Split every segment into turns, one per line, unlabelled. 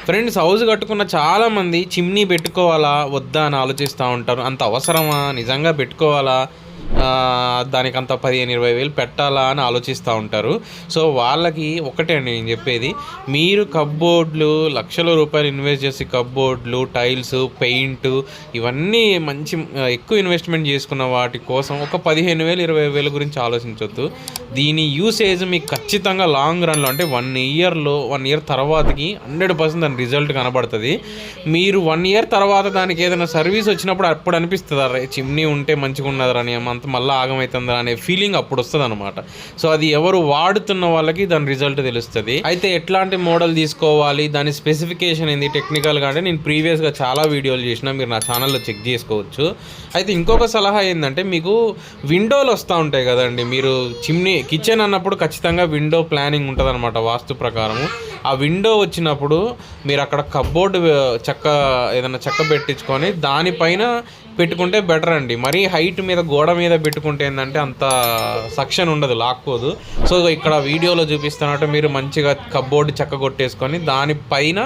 Friends, house కట్టుకున్న చాలామంది chimney పెట్టుకోవాలా వద్దా అని ఆలోచిస్తూ ఉంటారు. అంత అవసరమా, నిజంగా పెట్టుకోవాలా, దానికి అంత 15-20 వేలు పెట్టాలా అని ఆలోచిస్తూ ఉంటారు. సో వాళ్ళకి ఒకటే అండి నేను చెప్పేది, మీరు కప్బోర్డ్లు లక్షల రూపాయలు ఇన్వెస్ట్ చేసి కప్బోర్డ్లు, టైల్స్, పెయింట్ ఇవన్నీ మంచి ఎక్కువ ఇన్వెస్ట్మెంట్ చేసుకున్న వాటి కోసం ఒక 15,000-20,000 గురించి ఆలోచించవద్దు. దీని యూసేజ్ మీకు ఖచ్చితంగా లాంగ్ రన్లో అంటే 1 ఇయర్ తర్వాతకి 100% దాని రిజల్ట్ కనబడుతుంది. మీరు 1 ఇయర్ తర్వాత దానికి ఏదైనా సర్వీస్ వచ్చినప్పుడు అప్పుడు అనిపిస్తుంది చిమ్నీ ఉంటే మంచిగా ఉన్నదని, అంత మళ్ళీ ఆగమవుతుందా అనే ఫీలింగ్ అప్పుడు వస్తుంది అనమాట. సో అది ఎవరు వాడుతున్న వాళ్ళకి దాని రిజల్ట్ తెలుస్తుంది. అయితే ఎట్లాంటి మోడల్ తీసుకోవాలి, దాని స్పెసిఫికేషన్ ఏంది టెక్నికల్గా అంటే నేను ప్రీవియస్గా చాలా వీడియోలు చేసిన, మీరు నా ఛానల్లో చెక్ చేసుకోవచ్చు. అయితే ఇంకొక సలహా ఏంటంటే, మీకు విండోలు వస్తూ ఉంటాయి కదండి, మీరు కిచెన్ అన్నప్పుడు ఖచ్చితంగా విండో ప్లానింగ్ ఉంటుంది అనమాట వాస్తు ప్రకారము. ఆ విండో వచ్చినప్పుడు మీరు అక్కడ కప్బోర్డ్ ఏదైనా చెక్క పెట్టించుకొని దానిపైన పెట్టుకుంటే బెటర్ అండి. మరీ హైట్ మీద గోడ మీద పెట్టుకుంటే ఏంటంటే అంత సక్షన్ ఉండదు, లాక్కోదు. సో ఇక్కడ వీడియోలో చూపిస్తున్నట్టు మీరు మంచిగా కప్బోర్డ్ చెక్క కొట్టేసుకొని దానిపైన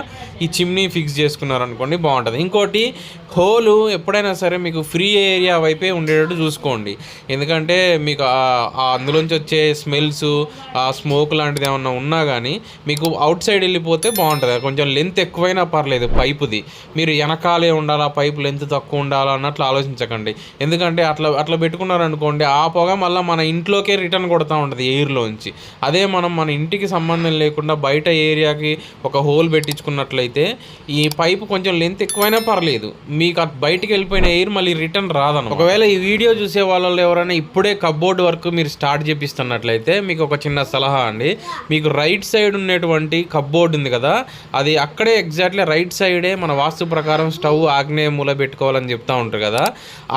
ఈ చిమ్నీ ఫిక్స్ చేసుకున్నారనుకోండి, బాగుంటుంది. ఇంకోటి, హోలు ఎప్పుడైనా సరే మీకు ఫ్రీ ఏరియా వైపే ఉండేటట్టు చూసుకోండి. ఎందుకంటే మీకు అందులోంచి వచ్చే స్మెల్స్, స్మోక్ లాంటిది ఏమన్నా ఉన్నా కానీ మీకు అవుట్ సైడ్ వెళ్ళిపోతే బాగుంటుంది. కొంచెం లెంత్ ఎక్కువైనా పర్లేదు పైపుది, మీరు వెనకాలే ఉండాలా, పైపు లెంత్ తక్కువ ఉండాలా అన్నట్లు ఆలోచించకండి. ఎందుకంటే అట్లా పెట్టుకున్నారనుకోండి, ఆ పొగ మళ్ళీ మన ఇంట్లోకే రిటర్న్ కొడుతూ ఉంటుంది ఎయిర్లోంచి. అదే మనం మన ఇంటికి సంబంధం లేకుండా బయట ఏరియాకి ఒక హోల్ పెట్టించుకున్నట్లయితే ఈ పైపు కొంచెం లెంత్ ఎక్కువైనా పర్లేదు, మీకు బయటికి వెళ్ళిపోయిన ఎయిర్ మళ్ళీ రిటర్న్ రాదను. ఒకవేళ ఈ వీడియో చూసే వాళ్ళలో ఎవరైనా ఇప్పుడే కప్బోర్డ్ వర్క్ మీరు స్టార్ట్ చేపిస్తున్నట్లయితే మీకు ఒక చిన్న సలహా అండి. మీకు రైట్ సైడ్ ఉన్నటువంటి కప్బోర్డ్ ఉంది కదా, అది అక్కడే ఎగ్జాక్ట్లీ రైట్ సైడే మన వాస్తు ప్రకారం స్టవ్ ఆగ్నేయ మూల పెట్టుకోవాలని చెప్తా ఉంటారు కదా.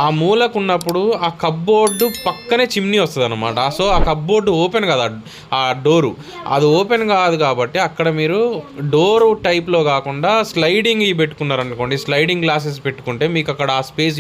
ఆ మూలకు ఉన్నప్పుడు ఆ కప్బోర్డు పక్కనే చిమ్నీ వస్తుంది అనమాట. సో ఆ కప్బోర్డు ఓపెన్ కదా, ఆ డోరు అది ఓపెన్ కాదు కాబట్టి అక్కడ మీరు డోరు టైప్లో కాకుండా స్లైడింగ్ పెట్టుకున్నారనుకోండి, స్లైడింగ్ గ్లాసెస్ పెట్టుకుంటే మీకు అక్కడ ఆ స్పేస్